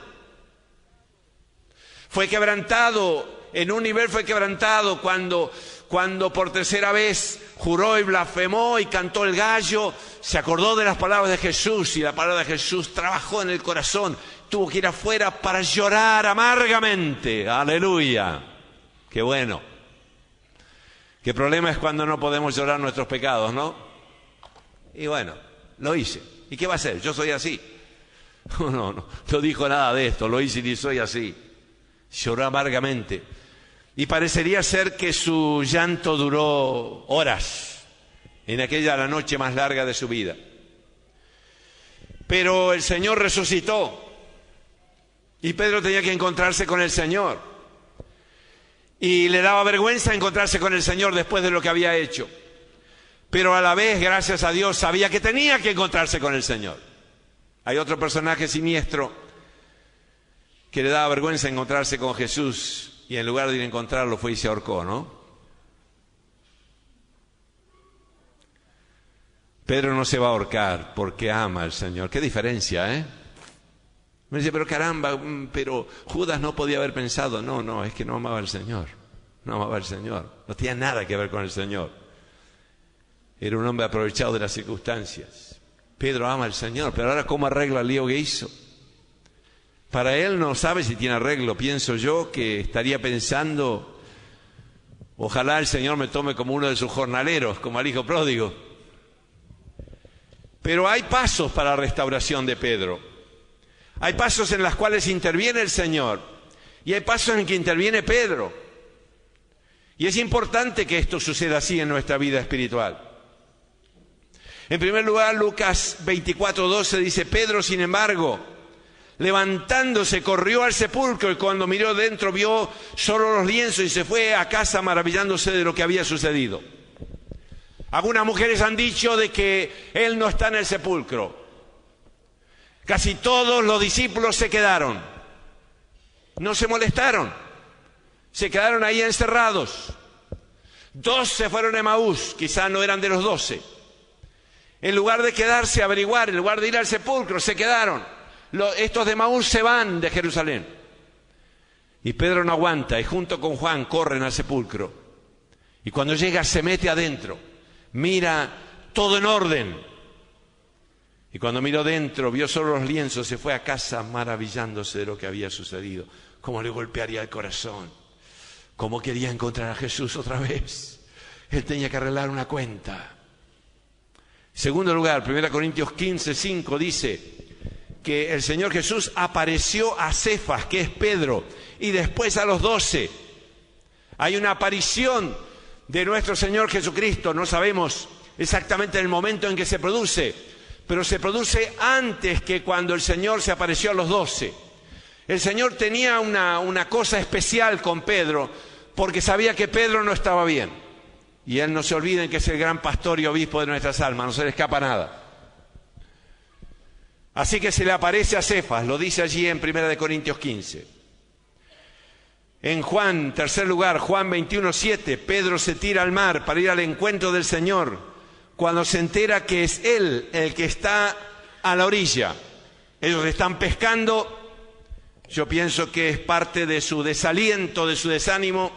Fue quebrantado. En un nivel fue quebrantado cuando por tercera vez juró y blasfemó y cantó el gallo. Se acordó de las palabras de Jesús, y la palabra de Jesús trabajó en el corazón. Tuvo que ir afuera para llorar amargamente. ¡Aleluya! ¡Qué bueno! Qué problema es cuando no podemos llorar nuestros pecados, ¿no? Y bueno, lo hice. ¿Y qué va a hacer? Yo soy así. No dijo nada de esto. Lo hice y soy así. Lloró amargamente. Y parecería ser que su llanto duró horas, en aquella la noche más larga de su vida. Pero el Señor resucitó, y Pedro tenía que encontrarse con el Señor. Y le daba vergüenza encontrarse con el Señor después de lo que había hecho. Pero a la vez, gracias a Dios, sabía que tenía que encontrarse con el Señor. Hay otro personaje siniestro que le daba vergüenza encontrarse con Jesús, y en lugar de ir a encontrarlo fue y se ahorcó, ¿no? Pedro no se va a ahorcar porque ama al Señor. Qué diferencia, ¿eh? Me dice: pero caramba, pero Judas no podía haber pensado. No, es que no amaba al Señor. No amaba al Señor. No tenía nada que ver con el Señor. Era un hombre aprovechado de las circunstancias. Pedro ama al Señor, pero ahora ¿cómo arregla el lío que hizo? Para él no sabe si tiene arreglo. Pienso yo que estaría pensando: ojalá el Señor me tome como uno de sus jornaleros, como al hijo pródigo. Pero hay pasos para la restauración de Pedro. Hay pasos en los cuales interviene el Señor, y hay pasos en que interviene Pedro. Y es importante que esto suceda así en nuestra vida espiritual. En primer lugar, Lucas 24:12 dice: Pedro, sin embargo, levantándose, corrió al sepulcro, y cuando miró dentro vio solo los lienzos, y se fue a casa maravillándose de lo que había sucedido. Algunas mujeres han dicho de que él no está en el sepulcro. Casi todos los discípulos se quedaron. No se molestaron. Se quedaron ahí encerrados. 2 se fueron a Emaús, quizá no eran de los 12. En lugar de quedarse a averiguar, en lugar de ir al sepulcro, se quedaron. Estos de Emaús se van de Jerusalén. Y Pedro no aguanta, y junto con Juan corren al sepulcro. Y cuando llega se mete adentro, mira todo en orden. Y cuando miró dentro, vio solo los lienzos, se fue a casa maravillándose de lo que había sucedido. Cómo le golpearía el corazón. Cómo quería encontrar a Jesús otra vez. Él tenía que arreglar una cuenta. Segundo lugar, 1 Corintios 15:5 dice que el Señor Jesús apareció a Cefas, que es Pedro, y después a los 12. Hay una aparición de nuestro Señor Jesucristo. No sabemos exactamente el momento en que se produce, pero se produce antes que cuando el Señor se apareció a los 12. El Señor tenía una cosa especial con Pedro, porque sabía que Pedro no estaba bien. Y Él, no se olviden que es el gran pastor y obispo de nuestras almas, no se le escapa nada. Así que se le aparece a Cefas, lo dice allí en 1 Corintios 15. En Juan, tercer lugar, Juan 21:7, Pedro se tira al mar para ir al encuentro del Señor cuando se entera que es Él el que está a la orilla. Ellos están pescando. Yo pienso que es parte de su desaliento, de su desánimo.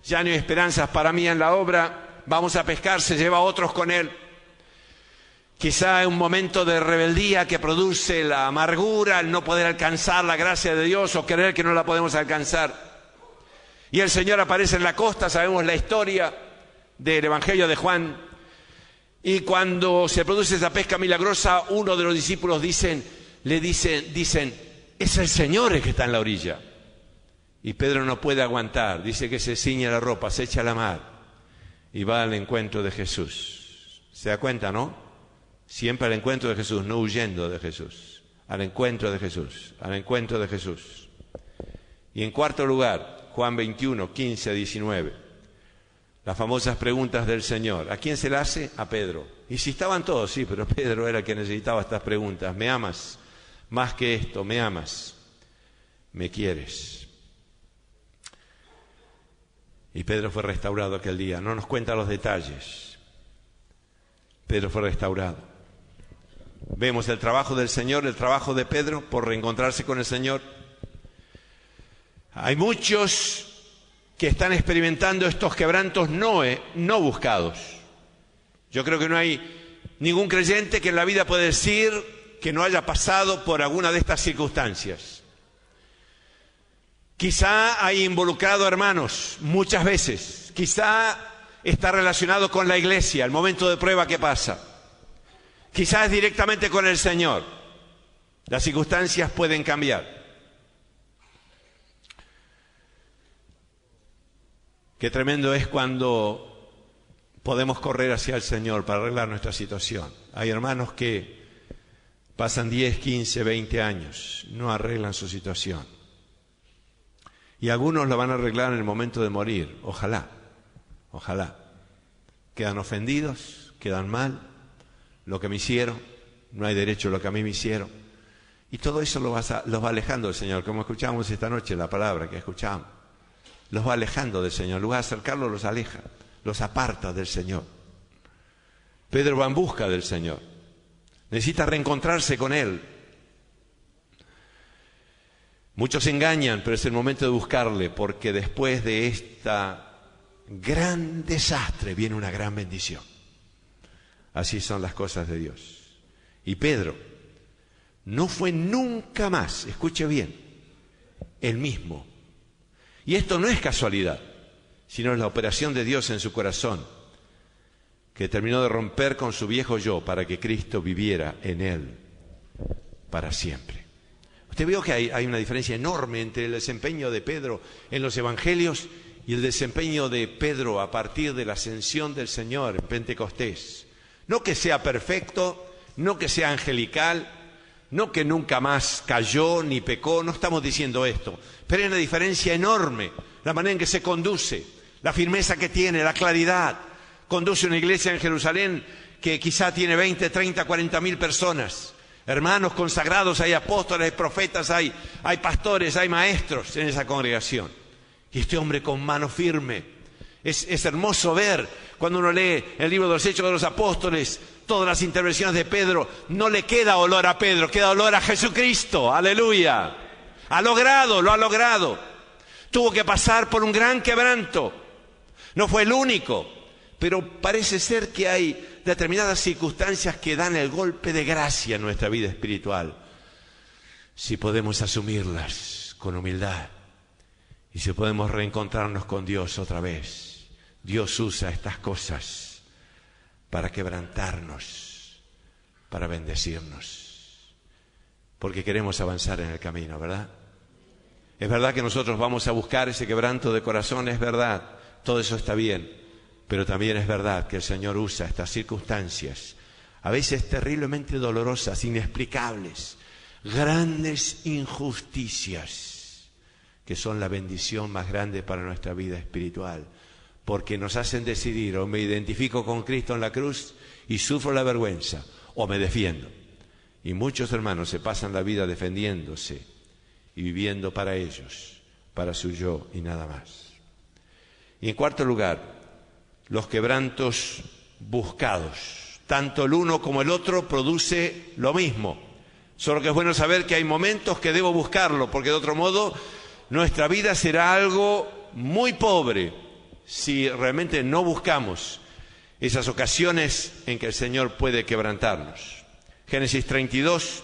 Ya no hay esperanzas para mí en la obra. Vamos a pescar, se lleva a otros con él. Quizá es un momento de rebeldía que produce la amargura, el no poder alcanzar la gracia de Dios o creer que no la podemos alcanzar. Y el Señor aparece en la costa, sabemos la historia del Evangelio de Juan. Y cuando se produce esa pesca milagrosa, uno de los discípulos le dicen, es el Señor el que está en la orilla. Y Pedro no puede aguantar, dice que se ciñe la ropa, se echa a la mar y va al encuentro de Jesús. ¿Se da cuenta, no? Siempre al encuentro de Jesús, no huyendo de Jesús. Al encuentro de Jesús, al encuentro de Jesús. Y en cuarto lugar, Juan 21, 15 a 19. Las famosas preguntas del Señor. ¿A quién se las hace? A Pedro. Y si estaban todos, sí, pero Pedro era el que necesitaba estas preguntas. ¿Me amas? Más que esto, ¿me amas? ¿Me quieres? Y Pedro fue restaurado aquel día. No nos cuenta los detalles. Pedro fue restaurado. Vemos el trabajo del Señor, el trabajo de Pedro por reencontrarse con el Señor. Hay muchos que están experimentando estos quebrantos no buscados. Yo creo que no hay ningún creyente que en la vida pueda decir que no haya pasado por alguna de estas circunstancias. Quizá hay involucrado hermanos muchas veces, quizá está relacionado con la iglesia, el momento de prueba que pasa, quizá es directamente con el Señor. Las circunstancias pueden cambiar. Qué tremendo es cuando podemos correr hacia el Señor para arreglar nuestra situación. Hay hermanos que pasan 10, 15, 20 años, no arreglan su situación. Y algunos lo van a arreglar en el momento de morir. Ojalá, ojalá. Quedan ofendidos, quedan mal. Lo que me hicieron, no hay derecho a lo que a mí me hicieron. Y todo eso los va alejando del Señor. Como escuchamos esta noche, la palabra que escuchamos. Los va alejando del Señor. En lugar de acercarlos, los aleja, los aparta del Señor. Pedro va en busca del Señor. Necesita reencontrarse con Él. Muchos se engañan, pero es el momento de buscarle, porque después de esta gran desastre viene una gran bendición. Así son las cosas de Dios. Y Pedro no fue nunca más, escuche bien, el mismo. Y esto no es casualidad, sino es la operación de Dios en su corazón, que terminó de romper con su viejo yo para que Cristo viviera en él para siempre. Usted vio que hay una diferencia enorme entre el desempeño de Pedro en los evangelios y el desempeño de Pedro a partir de la ascensión del Señor en Pentecostés. No que sea perfecto, no que sea angelical, no que nunca más cayó ni pecó, no estamos diciendo esto, pero hay una diferencia enorme, la manera en que se conduce, la firmeza que tiene, la claridad. Conduce una iglesia en Jerusalén que quizá tiene 20, 30, 40 mil personas, hermanos consagrados, hay apóstoles, hay profetas, hay pastores, hay maestros en esa congregación. Y este hombre con mano firme. Es hermoso ver cuando uno lee el libro de los Hechos de los Apóstoles, todas las intervenciones de Pedro, no le queda olor a Pedro, queda olor a Jesucristo, aleluya. Lo ha logrado. Tuvo que pasar por un gran quebranto, no fue el único, pero parece ser que hay determinadas circunstancias que dan el golpe de gracia en nuestra vida espiritual, si podemos asumirlas con humildad y si podemos reencontrarnos con Dios otra vez. Dios usa estas cosas para quebrantarnos, para bendecirnos, porque queremos avanzar en el camino, ¿verdad? Es verdad que nosotros vamos a buscar ese quebranto de corazón, es verdad, todo eso está bien, pero también es verdad que el Señor usa estas circunstancias, a veces terriblemente dolorosas, inexplicables, grandes injusticias, que son la bendición más grande para nuestra vida espiritual, porque nos hacen decidir, o me identifico con Cristo en la cruz y sufro la vergüenza, o me defiendo. Y muchos hermanos se pasan la vida defendiéndose y viviendo para ellos, para su yo y nada más. Y en cuarto lugar, los quebrantos buscados. Tanto el uno como el otro produce lo mismo. Solo que es bueno saber que hay momentos que debo buscarlo, porque de otro modo nuestra vida será algo muy pobre si realmente no buscamos esas ocasiones en que el Señor puede quebrantarnos. Génesis 32,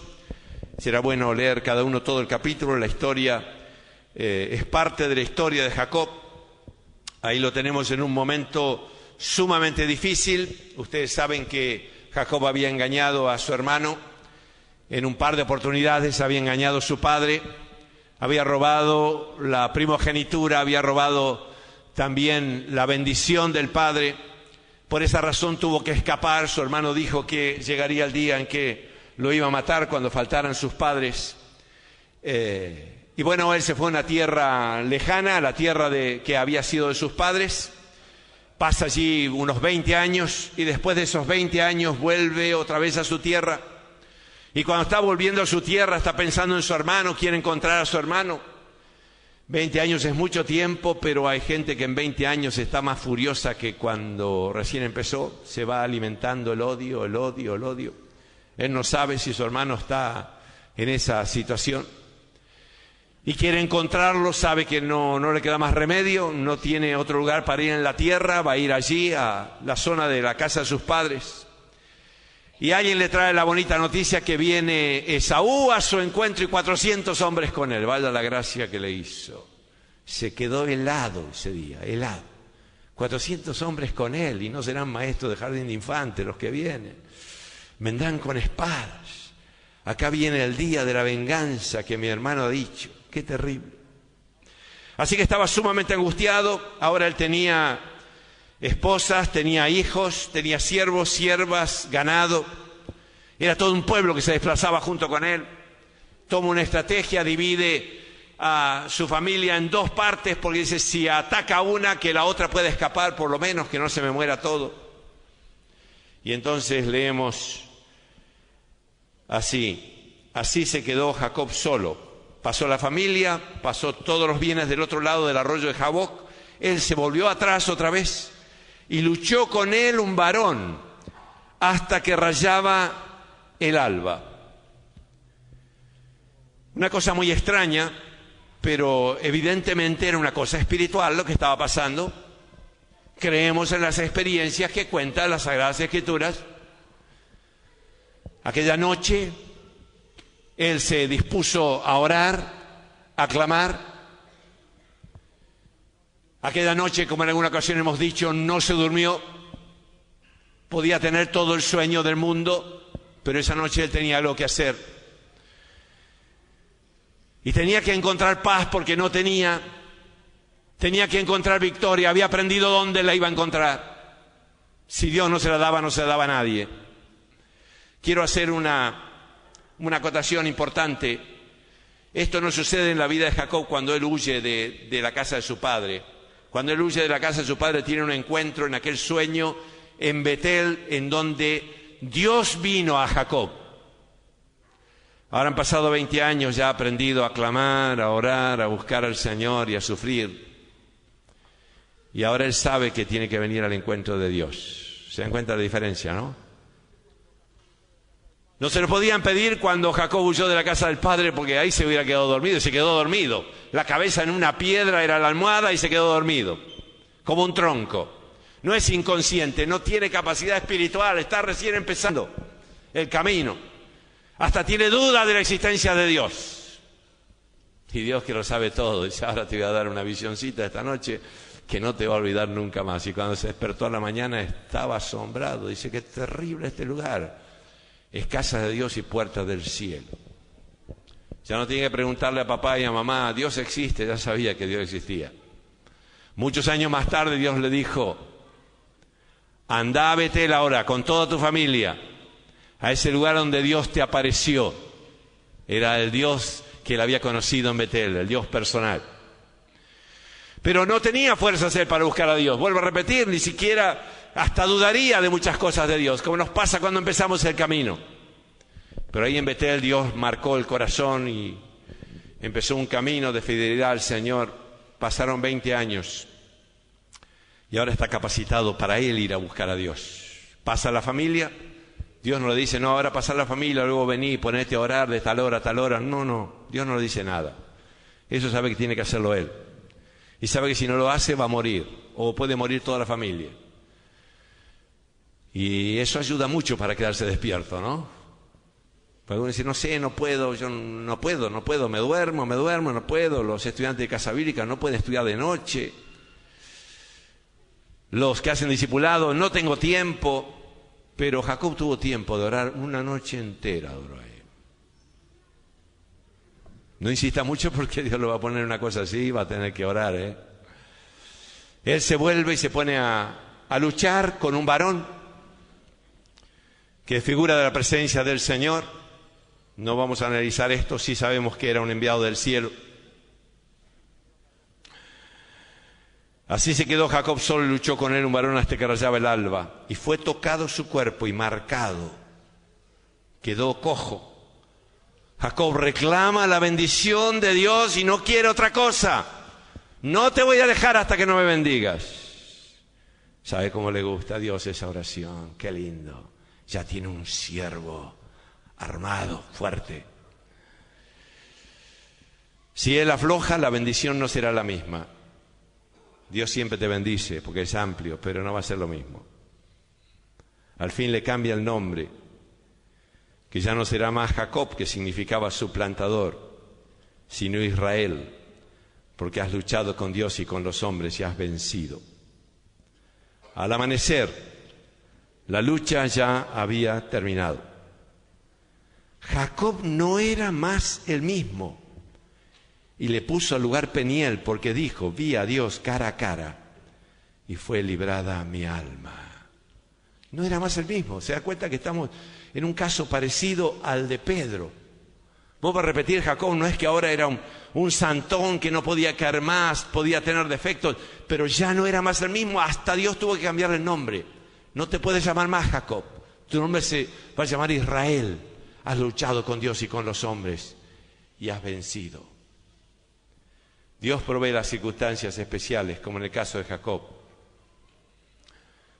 será bueno leer cada uno todo el capítulo, la historia es parte de la historia de Jacob. Ahí lo tenemos en un momento sumamente difícil. Ustedes saben que Jacob había engañado a su hermano, en un par de oportunidades había engañado a su padre, había robado la primogenitura, había robado también la bendición del padre. Por esa razón tuvo que escapar. Su hermano dijo que llegaría el día en que lo iba a matar cuando faltaran sus padres. Y bueno, él se fue a una tierra lejana, a la tierra que había sido de sus padres. Pasa allí unos 20 años y después de esos 20 años vuelve otra vez a su tierra. Y cuando está volviendo a su tierra está pensando en su hermano, quiere encontrar a su hermano. 20 años es mucho tiempo, pero hay gente que en 20 años está más furiosa que cuando recién empezó. Se va alimentando el odio, el odio, el odio. Él no sabe si su hermano está en esa situación. Y quiere encontrarlo, sabe que no le queda más remedio, no tiene otro lugar para ir en la tierra, va a ir allí a la zona de la casa de sus padres. Y alguien le trae la bonita noticia que viene Esaú a su encuentro y 400 hombres con él. Vaya la gracia que le hizo. Se quedó helado ese día, helado. 400 hombres con él y no serán maestros de jardín de infantes los que vienen. Vendrán con espadas. Acá viene el día de la venganza que mi hermano ha dicho. Qué terrible. Así que estaba sumamente angustiado. Ahora él tenía esposas, tenía hijos, tenía siervos, siervas, ganado. Era todo un pueblo que se desplazaba junto con él. Toma una estrategia, divide a su familia en dos partes, porque dice, si ataca una, que la otra pueda escapar, por lo menos, que no se me muera todo. Y entonces leemos así se quedó Jacob solo. Pasó la familia, pasó todos los bienes del otro lado del arroyo de Jaboc. Él se volvió atrás otra vez y luchó con él un varón hasta que rayaba el alba. Una cosa muy extraña, pero evidentemente era una cosa espiritual lo que estaba pasando. Creemos en las experiencias que cuentan las Sagradas Escrituras. Aquella noche él se dispuso a orar, a clamar. Aquella noche, como en alguna ocasión hemos dicho, no se durmió. Podía tener todo el sueño del mundo, pero esa noche él tenía algo que hacer. Y tenía que encontrar paz porque no tenía. Tenía que encontrar victoria. Había aprendido dónde la iba a encontrar. Si Dios no se la daba, no se la daba a nadie. Quiero hacer una acotación importante. Esto no sucede en la vida de Jacob cuando él huye de la casa de su padre. Cuando él huye de la casa de su padre tiene un encuentro en aquel sueño en Betel, en donde Dios vino a Jacob. Ahora han pasado 20 años, ya ha aprendido a clamar, a orar, a buscar al Señor y a sufrir. Y ahora él sabe que tiene que venir al encuentro de Dios. ¿Se dan cuenta de la diferencia, no? No se lo podían pedir cuando Jacob huyó de la casa del padre, porque ahí se hubiera quedado dormido, y se quedó dormido. La cabeza en una piedra era la almohada y se quedó dormido, como un tronco. No es inconsciente, no tiene capacidad espiritual, está recién empezando el camino. Hasta tiene duda de la existencia de Dios. Y Dios, que lo sabe todo, dice, ahora te voy a dar una visioncita esta noche que no te va a olvidar nunca más. Y cuando se despertó a la mañana estaba asombrado, dice, qué terrible este lugar. Es casa de Dios y puerta del cielo. Ya no tiene que preguntarle a papá y a mamá, Dios existe, ya sabía que Dios existía. Muchos años más tarde Dios le dijo, anda a Betel ahora con toda tu familia, a ese lugar donde Dios te apareció. Era el Dios que él había conocido en Betel, el Dios personal. Pero no tenía fuerzas él para buscar a Dios. Vuelvo a repetir, ni siquiera hasta dudaría de muchas cosas de Dios, como nos pasa cuando empezamos el camino. Pero ahí en Betel Dios marcó el corazón y empezó un camino de fidelidad al Señor. pasaron 20 años y ahora está capacitado para él ir a buscar a Dios. Pasa la familia, Dios no le dice, no, ahora pasa la familia, luego vení, ponete a orar de tal hora a tal hora. No, Dios no le dice nada. Eso sabe que tiene que hacerlo él. Y sabe que si no lo hace va a morir, o puede morir toda la familia. Y eso ayuda mucho para quedarse despierto, ¿no? Porque uno dice, no sé, no puedo, yo no puedo, me duermo, no puedo. Los estudiantes de casa bíblica no pueden estudiar de noche. Los que hacen discipulado, no tengo tiempo. Pero Jacob tuvo tiempo de orar una noche entera, duró ahí. No insista mucho porque Dios lo va a poner una cosa así, va a tener que orar, ¿eh? Él se vuelve y se pone a luchar con un varón que es figura de la presencia del Señor. No vamos a analizar esto, sí sabemos que era un enviado del cielo. Así se quedó Jacob solo y luchó con él un varón hasta que rayaba el alba. Y fue tocado su cuerpo y marcado. Quedó cojo. Jacob reclama la bendición de Dios y no quiere otra cosa. No te voy a dejar hasta que no me bendigas. ¿Sabe cómo le gusta a Dios esa oración? Qué lindo. Ya tiene un siervo armado, fuerte. Si él afloja, la bendición no será la misma. Dios siempre te bendice porque es amplio, pero no va a ser lo mismo. Al fin le cambia el nombre, que ya no será más Jacob, que significaba suplantador, sino Israel, porque has luchado con Dios y con los hombres y has vencido. Al amanecer, la lucha ya había terminado. Jacob no era más el mismo. Y le puso al lugar Peniel porque dijo, vi a Dios cara a cara y fue librada mi alma. No era más el mismo. Se da cuenta que estamos en un caso parecido al de Pedro. Vos vas a repetir, Jacob no es que ahora era un santón que no podía caer más, podía tener defectos, pero ya no era más el mismo. Hasta Dios tuvo que cambiarle el nombre. No te puedes llamar más Jacob. Tu nombre se va a llamar Israel. Has luchado con Dios y con los hombres y has vencido. Dios provee las circunstancias especiales, como en el caso de Jacob.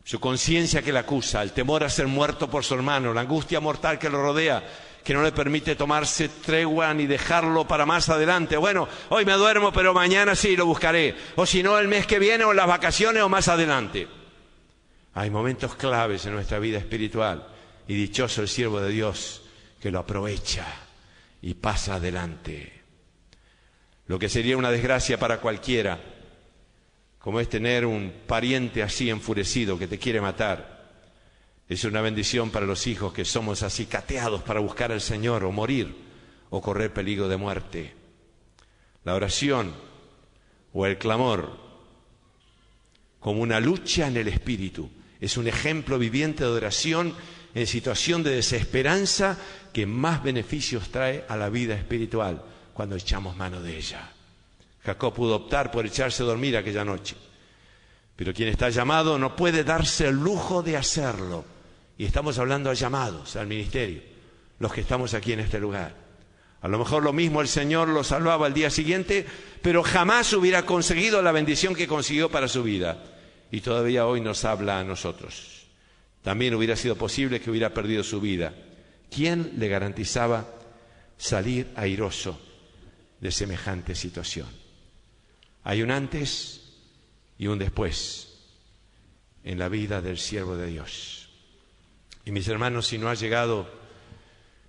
Su conciencia que le acusa, el temor a ser muerto por su hermano, la angustia mortal que lo rodea, que no le permite tomarse tregua ni dejarlo para más adelante. Bueno, hoy me duermo, pero mañana sí lo buscaré. O si no, el mes que viene, o en las vacaciones, o más adelante. Hay momentos claves en nuestra vida espiritual y dichoso el siervo de Dios que lo aprovecha y pasa adelante. Lo que sería una desgracia para cualquiera, como es tener un pariente así enfurecido que te quiere matar, es una bendición para los hijos que somos acicateados para buscar al Señor o morir o correr peligro de muerte. La oración o el clamor, como una lucha en el espíritu, es un ejemplo viviente de oración en situación de desesperanza que más beneficios trae a la vida espiritual cuando echamos mano de ella. Jacob pudo optar por echarse a dormir aquella noche, pero quien está llamado no puede darse el lujo de hacerlo. Y estamos hablando a llamados, al ministerio, los que estamos aquí en este lugar. A lo mejor lo mismo el Señor lo salvaba al día siguiente, pero jamás hubiera conseguido la bendición que consiguió para su vida. Y todavía hoy nos habla a nosotros. También hubiera sido posible que hubiera perdido su vida. ¿Quién le garantizaba salir airoso de semejante situación? Hay un antes y un después en la vida del siervo de Dios. Y mis hermanos, si no ha llegado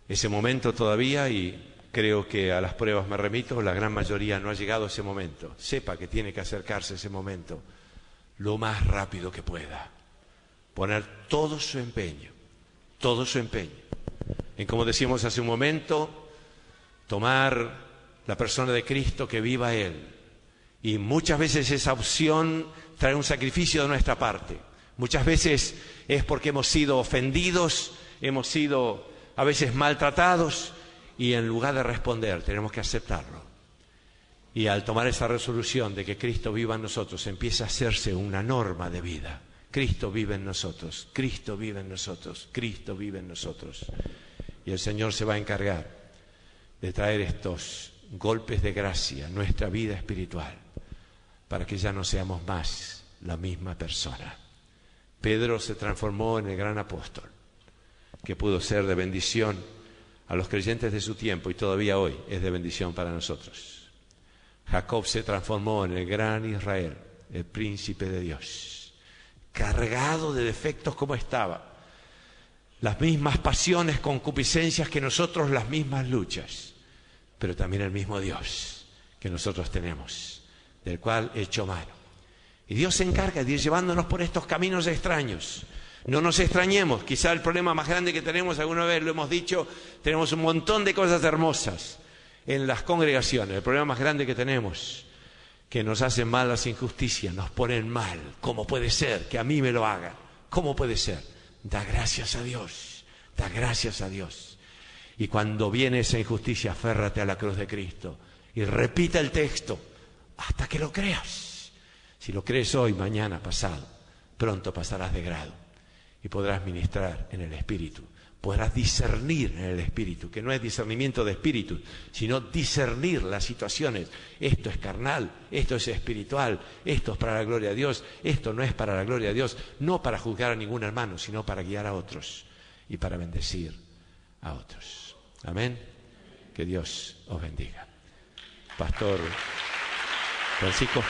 ese momento todavía, y creo que a las pruebas me remito, la gran mayoría no ha llegado a ese momento, sepa que tiene que acercarse a ese momento lo más rápido que pueda. Poner todo su empeño, en, como decíamos hace un momento, tomar la persona de Cristo, que viva Él. Y muchas veces esa opción trae un sacrificio de nuestra parte. Muchas veces es porque hemos sido ofendidos, hemos sido a veces maltratados, y en lugar de responder tenemos que aceptarlo. Y al tomar esa resolución de que Cristo viva en nosotros, empieza a hacerse una norma de vida. Cristo vive en nosotros, Cristo vive en nosotros, Cristo vive en nosotros. Y el Señor se va a encargar de traer estos golpes de gracia en nuestra vida espiritual, para que ya no seamos más la misma persona. Pedro se transformó en el gran apóstol, que pudo ser de bendición a los creyentes de su tiempo y todavía hoy es de bendición para nosotros. Jacob se transformó en el gran Israel, el príncipe de Dios, cargado de defectos como estaba, las mismas pasiones, concupiscencias que nosotros, las mismas luchas, pero también el mismo Dios que nosotros tenemos, del cual hecho mano. Y Dios se encarga de ir llevándonos por estos caminos extraños. No nos extrañemos, quizá el problema más grande que tenemos, alguna vez lo hemos dicho, tenemos un montón de cosas hermosas en las congregaciones. El problema más grande que tenemos, que nos hacen mal las injusticias, nos ponen mal. ¿Cómo puede ser que a mí me lo hagan? ¿Cómo puede ser? Da gracias a Dios, da gracias a Dios. Y cuando viene esa injusticia, aférrate a la cruz de Cristo y repita el texto hasta que lo creas. Si lo crees hoy, mañana, pasado, pronto pasarás de grado. Y podrás ministrar en el Espíritu, podrás discernir en el Espíritu, que no es discernimiento de espíritu, sino discernir las situaciones. Esto es carnal, esto es espiritual, esto es para la gloria de Dios, esto no es para la gloria de Dios, no para juzgar a ningún hermano, sino para guiar a otros y para bendecir a otros. Amén. Que Dios os bendiga. Pastor Francisco.